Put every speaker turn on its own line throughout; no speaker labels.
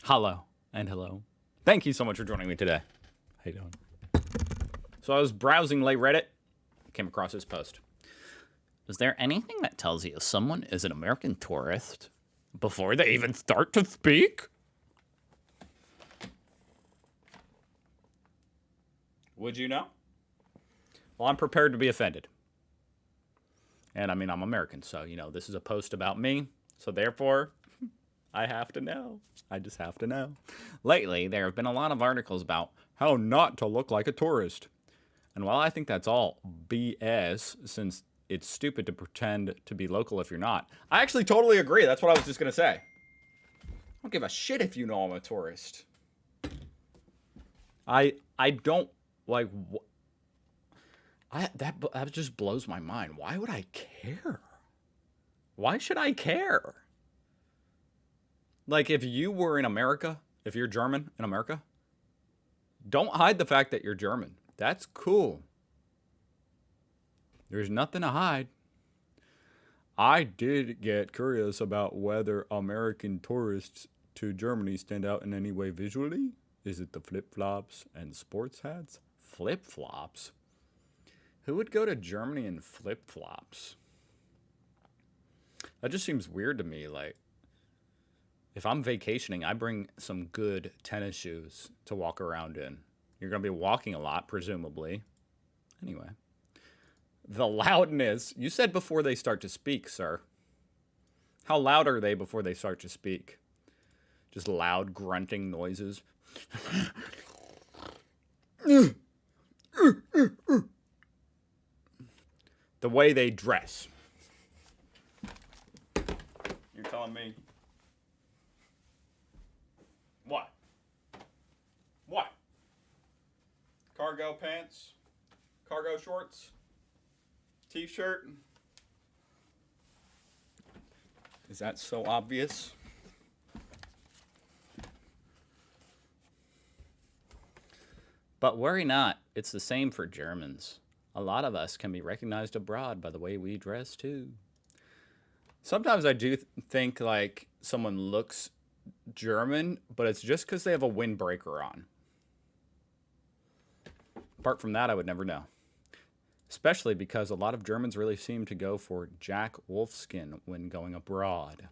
Hello and hello. Thank you so much for joining me today. How you doing? So I was browsing late Reddit, came across this post. Is there anything that tells you someone is an American tourist before they even start to speak? Would you know? Well, I'm prepared to be offended. And I mean, I'm American, so, this is a post about me. So therefore, I have to know. I just have to know. Lately, there have been a lot of articles about how not to look like a tourist. And while I think that's all BS, since it's stupid to pretend to be local if you're not, I actually totally agree. That's what I was just going to say. I don't give a shit if you know I'm a tourist. I don't, like, that just blows my mind. Why would I care? Why should I care? Like, if you were in America, if you're German in America, don't hide the fact that you're German. That's cool. There's nothing to hide. I did get curious about whether American tourists to Germany stand out in any way visually. Is it the flip-flops and sports hats? Flip-flops? Who would go to Germany in flip-flops? That just seems weird to me. Like, if I'm vacationing, I bring some good tennis shoes to walk around in. You're going to be walking a lot, presumably. Anyway. The loudness. You said before they start to speak, sir. How loud are they before they start to speak? Just loud grunting noises. The way they dress. You're telling me. What? What? Cargo pants? Cargo shorts? T-shirt? Is that so obvious? But worry not, it's the same for Germans. A lot of us can be recognized abroad by the way we dress too. Sometimes I do think like someone looks German, but it's just because they have a windbreaker on. Apart from that, I would never know. Especially because a lot of Germans really seem to go for Jack Wolfskin when going abroad.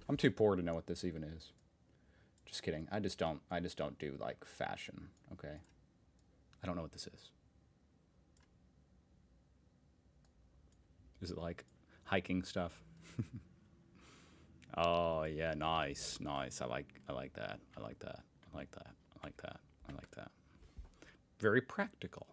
I'm too poor to know what this even is. Just kidding. I just don't do like fashion, okay? I don't know what this is. Is it like hiking stuff? Oh, yeah, nice. I like that. I like that. Very practical.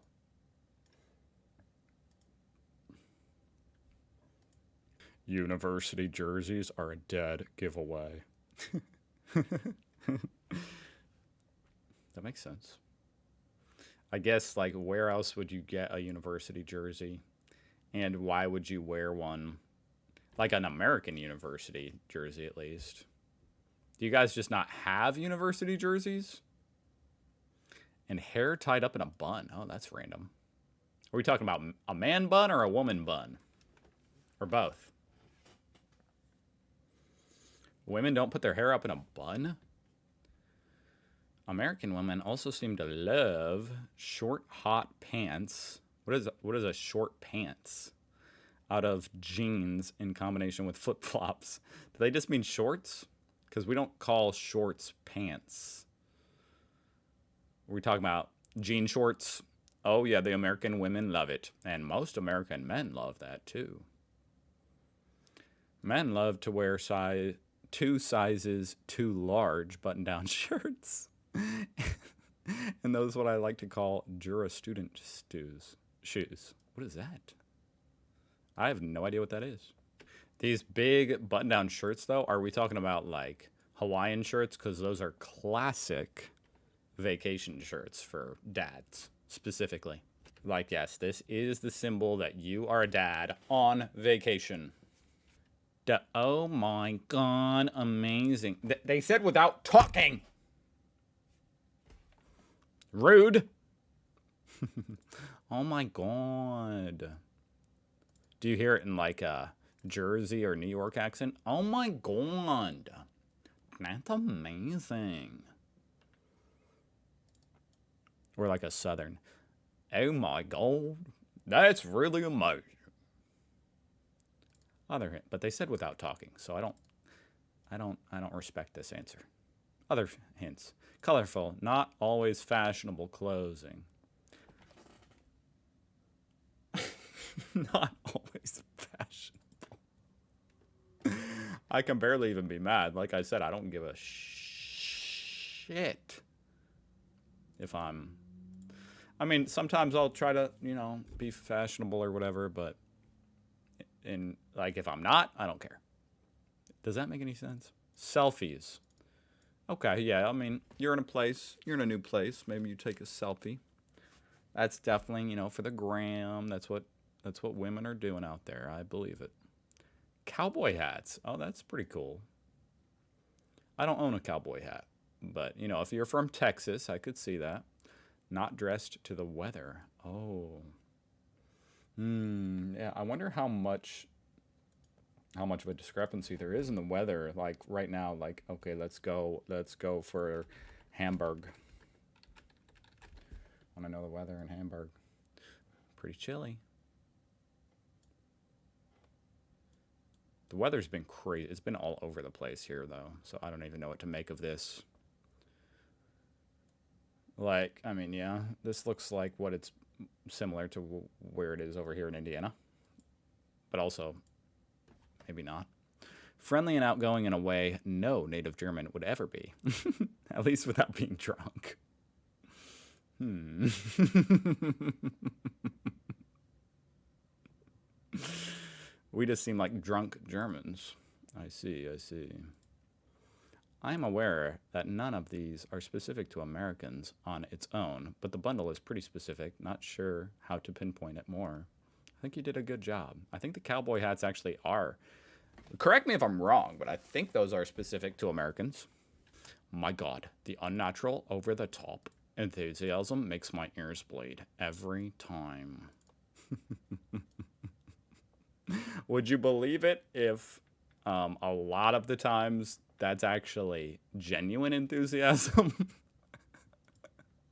University jerseys are a dead giveaway. That makes sense. I guess, like, where else would you get a university jersey? And why would you wear one? Like an American university jersey, at least. Do you guys just not have university jerseys? And hair tied up in a bun. Oh, that's random. Are we talking about a man bun or a woman bun? Or both? Women don't put their hair up in a bun? American women also seem to love short, hot pants. What is a short pants? Out of jeans in combination with flip-flops. Do they just mean shorts? Because we don't call shorts pants. Are we talking about jean shorts? Oh, yeah, the American women love it. And most American men love that, too. Men love to wear two sizes too large button-down shirts. And those what I like to call Jura student shoes. What is that? I have no idea what that is. These big button-down shirts, though, are we talking about, like, Hawaiian shirts? Because those are classic vacation shirts for dads, specifically. Like, yes, this is the symbol that you are a dad on vacation. Oh, my God, amazing. They said without talking. Rude. Oh, my God. Do you hear it in, like, Jersey or New York accent. Oh my god. That's amazing. Or like a southern. Oh my god. That's really amazing. Other hint, but they said without talking, so I don't respect this answer. Other hints. Colorful, not always fashionable clothing. Not always fashionable. I can barely even be mad. Like I said, I don't give a shit if I'm. I mean, sometimes I'll try to, be fashionable or whatever, but if I'm not, I don't care. Does that make any sense? Selfies. Okay, yeah, I mean, you're in a new place, maybe you take a selfie. That's definitely, for the gram. That's what women are doing out there. I believe it. Cowboy hats. Oh, that's pretty cool. I don't own a cowboy hat, but if you're from Texas, I could see that. Not dressed to the weather. Oh. Yeah, I wonder how much of a discrepancy there is in the weather. Like right now, like, okay, let's go for Hamburg. Want to know the weather in Hamburg? Pretty chilly. The weather's been crazy. It's been all over the place here, though, so I don't even know what to make of this. Like, I mean, yeah, this looks like what it's similar to where it is over here in Indiana, but also maybe not. Friendly and outgoing in a way no native German would ever be, at least without being drunk. We just seem like drunk Germans. I see. I am aware that none of these are specific to Americans on its own, but the bundle is pretty specific. Not sure how to pinpoint it more. I think you did a good job. I think the cowboy hats actually are. Correct me if I'm wrong, but I think those are specific to Americans. My God, the unnatural, over-the-top enthusiasm makes my ears bleed every time. Would you believe it if a lot of the times that's actually genuine enthusiasm?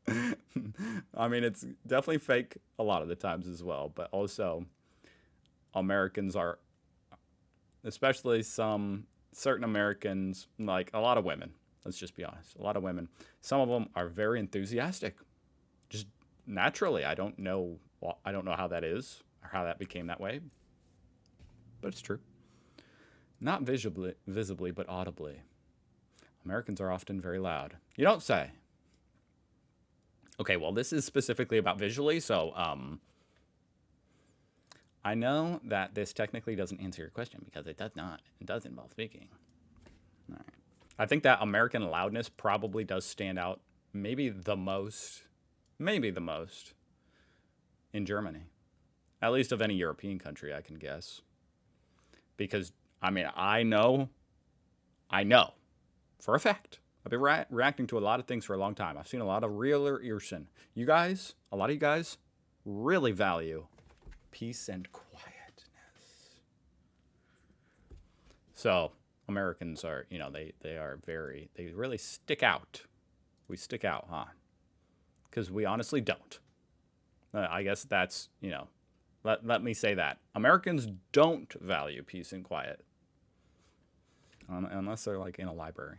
I mean, it's definitely fake a lot of the times as well, but also Americans are, especially certain Americans, like a lot of women, let's just be honest, a lot of women, some of them are very enthusiastic, just naturally. I don't know how that is or how that became that way, but it's true. Not visibly, but audibly. Americans are often very loud. You don't say. Okay, well, this is specifically about visually, so I know that this technically doesn't answer your question because it does not. It does involve speaking. All right. I think that American loudness probably does stand out maybe the most in Germany. At least of any European country, I can guess. Because, I mean, I know for a fact. I've been reacting to a lot of things for a long time. I've seen a lot of realer Earson. A lot of you guys really value peace and quietness. So Americans are, they really stick out. We stick out, huh? Because we honestly don't. I guess that's, let me say that. Americans don't value peace and quiet. Unless they're like in a library.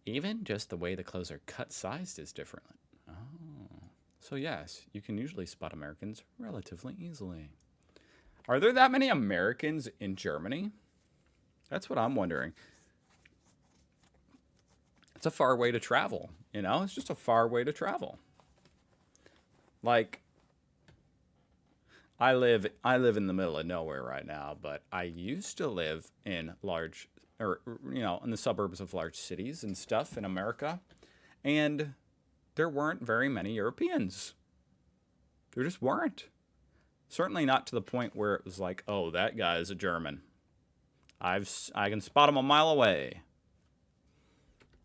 Even just the way the clothes are cut sized is different. Oh. So yes, you can usually spot Americans relatively easily. Are there that many Americans in Germany? That's what I'm wondering. It's a far way to travel, It's just a far way to travel. Like, I live in the middle of nowhere right now, but I used to live in in the suburbs of large cities and stuff in America, and there weren't very many Europeans. There just weren't. Certainly not to the point where it was like, oh, that guy is a German. I can spot him a mile away.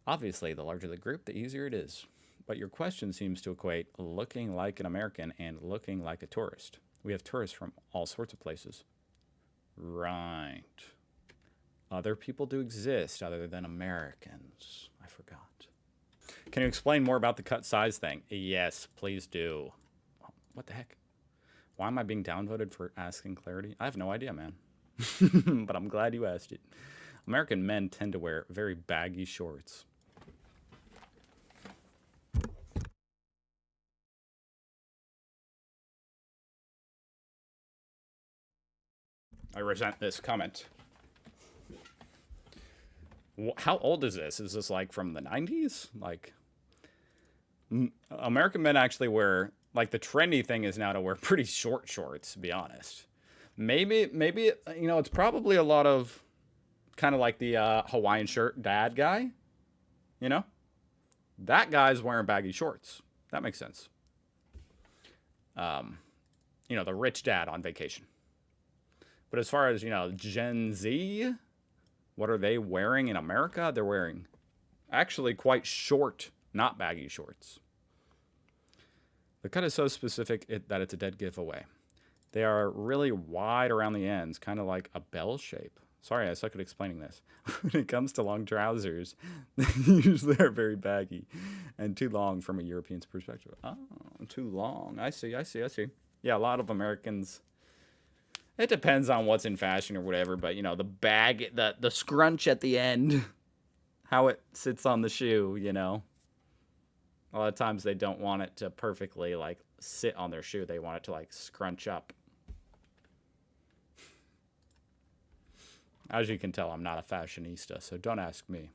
Obviously, the larger the group, the easier it is. But your question seems to equate looking like an American and looking like a tourist. We have tourists from all sorts of places. Right. Other people do exist other than Americans. I forgot. Can you explain more about the cut size thing? Yes, please do. What the heck? Why am I being downvoted for asking clarity? I have no idea, man. But I'm glad you asked it. American men tend to wear very baggy shorts. I resent this comment. How old is this? Is this like from the 90s? Like, American men actually wear, like, the trendy thing is now to wear pretty short shorts, to be honest. Maybe, you know, it's probably a lot of kind of like the Hawaiian shirt dad guy, you know? That guy's wearing baggy shorts. That makes sense. You know, the rich dad on vacation. But as far as, you know, Gen Z, what are they wearing in America? They're wearing actually quite short, not baggy shorts. The cut is so specific that it's a dead giveaway. They are really wide around the ends, kind of like a bell shape. Sorry, I suck at explaining this. When it comes to long trousers, they usually are very baggy and too long from a European's perspective. Oh, too long. I see. Yeah, a lot of Americans, it depends on what's in fashion or whatever, but, you know, the bag, the scrunch at the end, how it sits on the shoe, you know. A lot of times they don't want it to perfectly, like, sit on their shoe. They want it to, like, scrunch up. As you can tell, I'm not a fashionista, so don't ask me.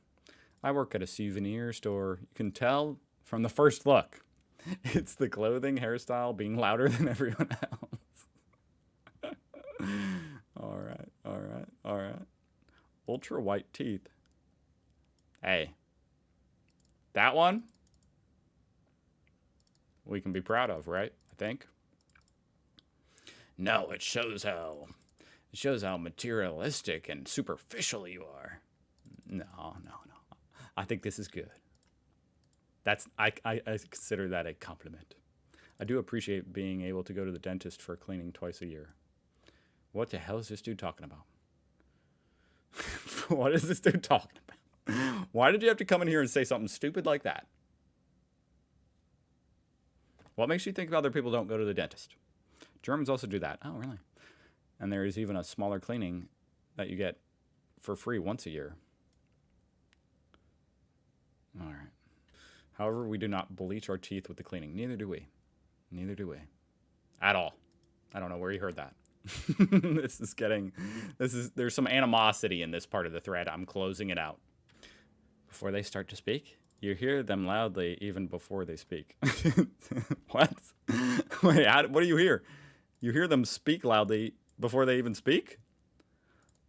I work at a souvenir store. You can tell from the first look. It's the clothing, hairstyle being louder than everyone else. All right. Ultra white teeth. Hey. That one? We can be proud of, right? I think. No, it shows how materialistic and superficial you are. No. I think this is good. I consider that a compliment. I do appreciate being able to go to the dentist for cleaning twice a year. What the hell is this dude talking about? What is this dude talking about? Why did you have to come in here and say something stupid like that? What makes you think other people don't go to the dentist? Germans also do that. Oh, really? And there is even a smaller cleaning that you get for free once a year. All right. However, we do not bleach our teeth with the cleaning. Neither do we. At all. I don't know where you heard that. There's some animosity in this part of the thread. I'm closing it out. Before they start to speak, you hear them loudly even before they speak. What? Wait, what do you hear? You hear them speak loudly before they even speak?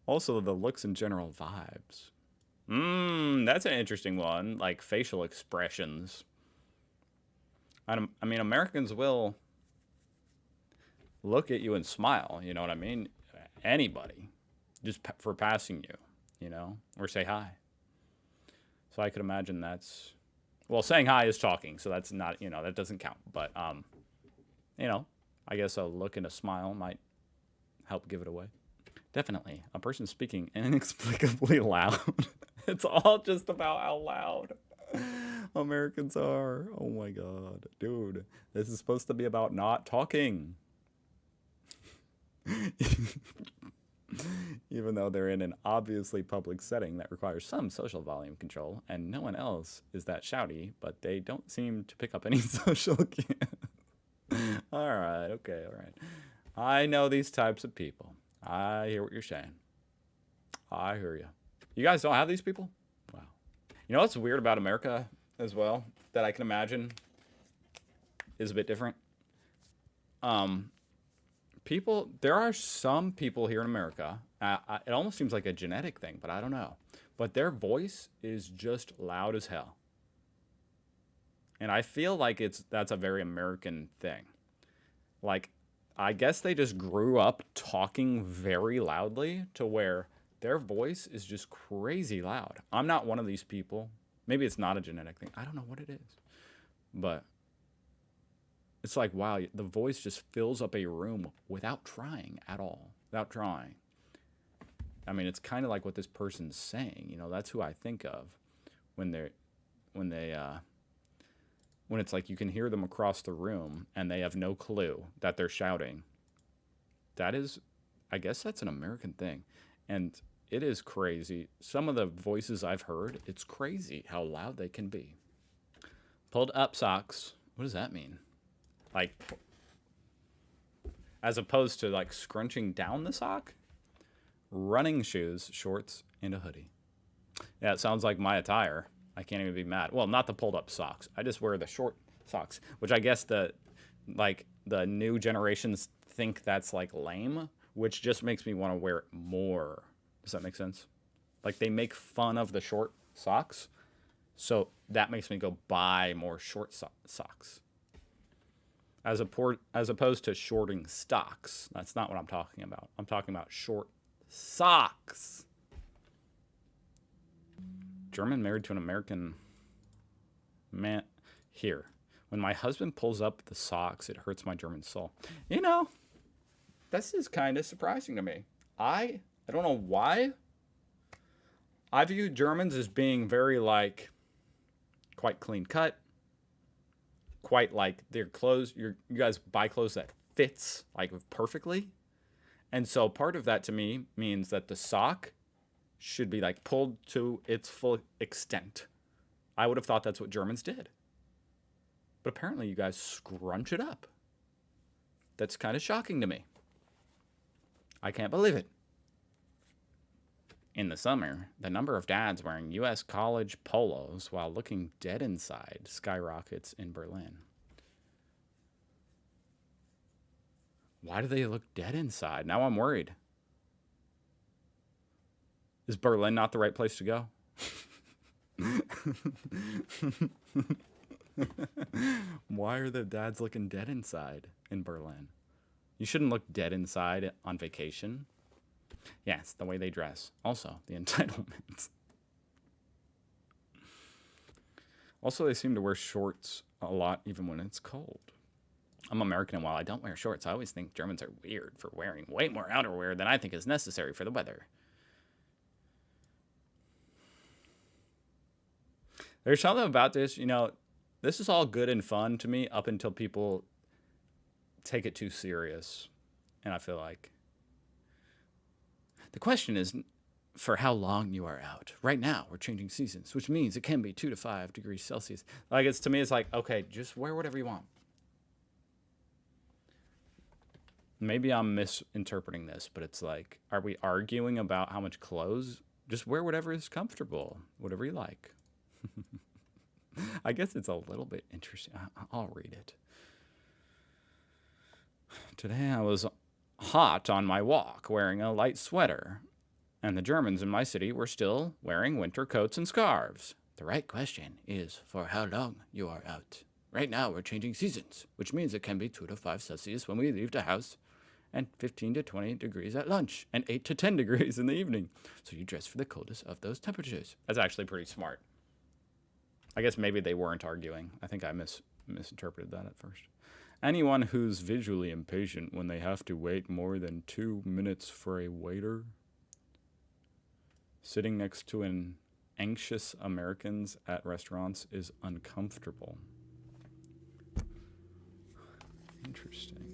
Also, the looks and general vibes. That's an interesting one. Like facial expressions. I mean, Americans will look at you and smile. You know what I mean? Anybody. Just for passing you, you know? Or say hi. So I could imagine that's... Well, saying hi is talking, so that's not, you know, that doesn't count. But, you know, I guess a look and a smile might help give it away. Definitely. A person speaking inexplicably loud. It's all just about how loud Americans are. Oh my god. Dude, this is supposed to be about not talking. Even though they're in an obviously public setting that requires some social volume control, and no one else is that shouty, but they don't seem to pick up any social cues. Alright, okay, alright. I know these types of people. I hear what you're saying. I hear you. You guys don't have these people? Wow. You know what's weird about America as well, that I can imagine is a bit different? There are some people here in America, it almost seems like a genetic thing, but I don't know. But their voice is just loud as hell. And I feel like that's a very American thing. Like, I guess they just grew up talking very loudly to where their voice is just crazy loud. I'm not one of these people. Maybe it's not a genetic thing. I don't know what it is. But It's like, wow, the voice just fills up a room without trying at all. Without trying. I mean, it's kind of like what this person's saying. You know, that's who I think of when they're when they when it's like you can hear them across the room and they have no clue that they're shouting. That is, I guess that's an American thing. And it is crazy. Some of the voices I've heard, it's crazy how loud they can be. Pulled up socks. What does that mean? Like, as opposed to like scrunching down the sock? Running shoes, shorts, and a hoodie. Yeah, it sounds like my attire. I can't even be mad. Well, not the pulled up socks. I just wear the short socks, which I guess the new generations think that's like lame, which just makes me want to wear it more. Does that make sense? Like they make fun of the short socks, so that makes me go buy more short socks. As opposed to shorting stocks. That's not what I'm talking about. I'm talking about short socks. German married to an American man. Here, when my husband pulls up the socks, it hurts my German soul. You know, this is kind of surprising to me. I don't know why. I view Germans as being very like quite clean cut. Quite like their clothes. You guys buy clothes that fits like perfectly. And so part of that to me means that the sock should be like pulled to its full extent. I would have thought that's what Germans did. But apparently you guys scrunch it up. That's kind of shocking to me. I can't believe it. In the summer, the number of dads wearing U.S. college polos while looking dead inside skyrockets in Berlin. Why do they look dead inside? Now I'm worried. Is Berlin not the right place to go? Why are the dads looking dead inside in Berlin? You shouldn't look dead inside on vacation. Yeah, it's the way they dress. Also, the entitlements. Also, they seem to wear shorts a lot even when it's cold. I'm American, and while I don't wear shorts, I always think Germans are weird for wearing way more outerwear than I think is necessary for the weather. There's something about this, you know, this is all good and fun to me up until people take it too serious. And I feel like the question is for how long you are out. Right now, we're changing seasons, which means it can be 2 to 5 degrees Celsius. Like, it's to me, it's like, okay, just wear whatever you want. Maybe I'm misinterpreting this, but it's like, are we arguing about how much clothes? Just wear whatever is comfortable, whatever you like. I guess it's a little bit interesting. I'll read it. Today I was hot on my walk, wearing a light sweater, and the Germans in my city were still wearing winter coats and scarves. The right question is for how long you are out. Right now we're changing seasons, which means it can be 2 to 5 Celsius when we leave the house, and 15 to 20 degrees at lunch, and 8 to 10 degrees in the evening. So you dress for the coldest of those temperatures. That's actually pretty smart. I guess maybe they weren't arguing. I think I misinterpreted that at first. Anyone who's visually impatient when they have to wait more than 2 minutes for a waiter, sitting next to an anxious Americans at restaurants is uncomfortable. Interesting.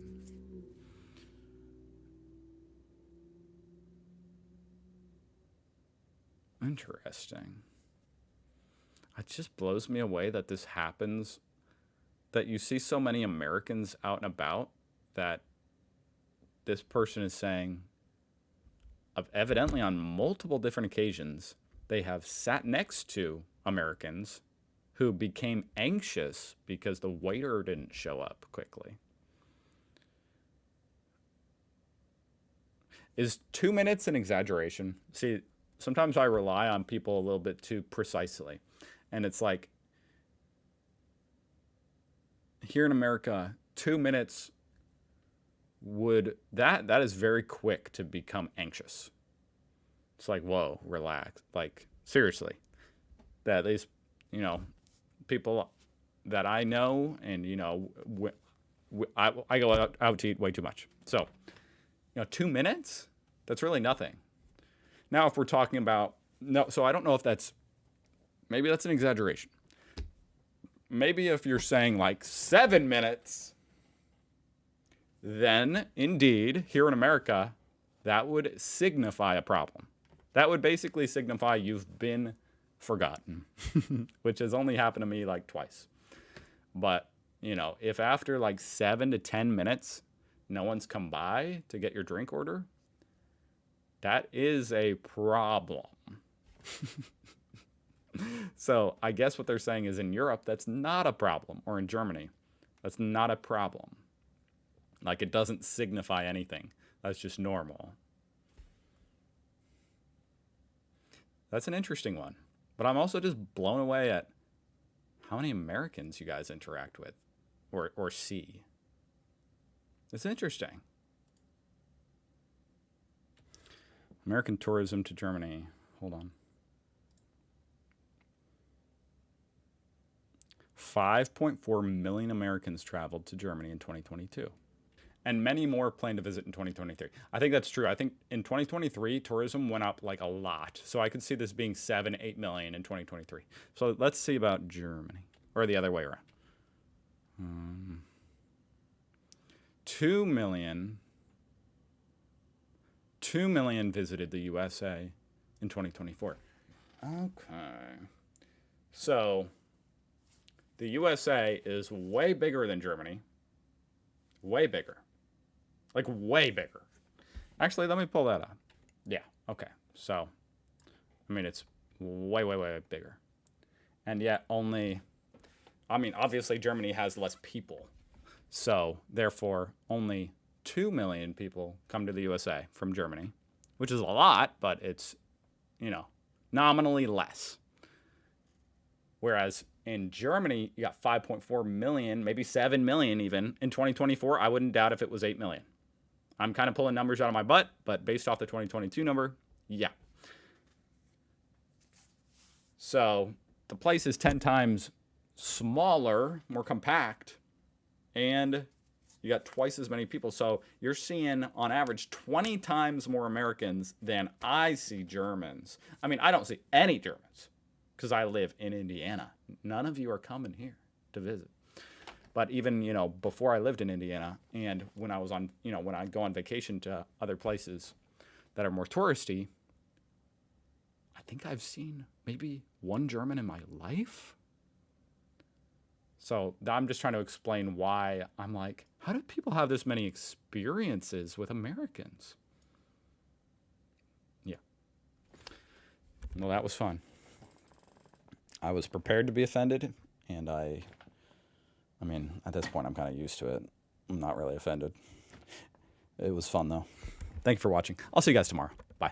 Interesting. It just blows me away that this happens, that you see so many Americans out and about that this person is saying, evidently on multiple different occasions, they have sat next to Americans who became anxious because the waiter didn't show up quickly. Is 2 minutes an exaggeration? See, sometimes I rely on people a little bit too precisely. And it's like, here in America, 2 minutes that is very quick to become anxious. It's like, whoa, relax. Like, seriously. That these, people that I know and, I go out to eat way too much. So, 2 minutes? That's really nothing. Now, if we're talking about, no, so I don't know if maybe that's an exaggeration. Maybe if you're saying like 7 minutes, then indeed, here in America, that would signify a problem. That would basically signify you've been forgotten, which has only happened to me like twice. But, if after like 7 to 10 minutes, no one's come by to get your drink order, that is a problem. So I guess what they're saying is in Europe, that's not a problem. Or in Germany, that's not a problem. Like, it doesn't signify anything. That's just normal. That's an interesting one. But I'm also just blown away at how many Americans you guys interact with or see. It's interesting. American tourism to Germany. Hold on. 5.4 million Americans traveled to Germany in 2022. And many more plan to visit in 2023. I think that's true. I think in 2023, tourism went up like a lot. So I could see this being 7, 8 million in 2023. So let's see about Germany. Or the other way around. 2 million visited the USA in 2024. Okay. So the USA is way bigger than Germany. Way bigger. Like, way bigger. Actually, let me pull that up. Yeah, okay. So, it's way, way, way bigger. And yet obviously Germany has less people. So, therefore, only 2 million people come to the USA from Germany, which is a lot, but it's, nominally less. Whereas in Germany, you got 5.4 million, maybe 7 million even. In 2024, I wouldn't doubt if it was 8 million. I'm kind of pulling numbers out of my butt, but based off the 2022 number, yeah. So the place is 10 times smaller, more compact, and you got twice as many people. So you're seeing, on average, 20 times more Americans than I see Germans. I don't see any Germans because I live in Indiana. None of you are coming here to visit. But even, before I lived in Indiana and when I was on, when I go on vacation to other places that are more touristy, I think I've seen maybe one German in my life. So I'm just trying to explain why I'm like, how do people have this many experiences with Americans? Yeah. Well, that was fun. I was prepared to be offended, and at this point, I'm kind of used to it. I'm not really offended. It was fun, though. Thank you for watching. I'll see you guys tomorrow. Bye.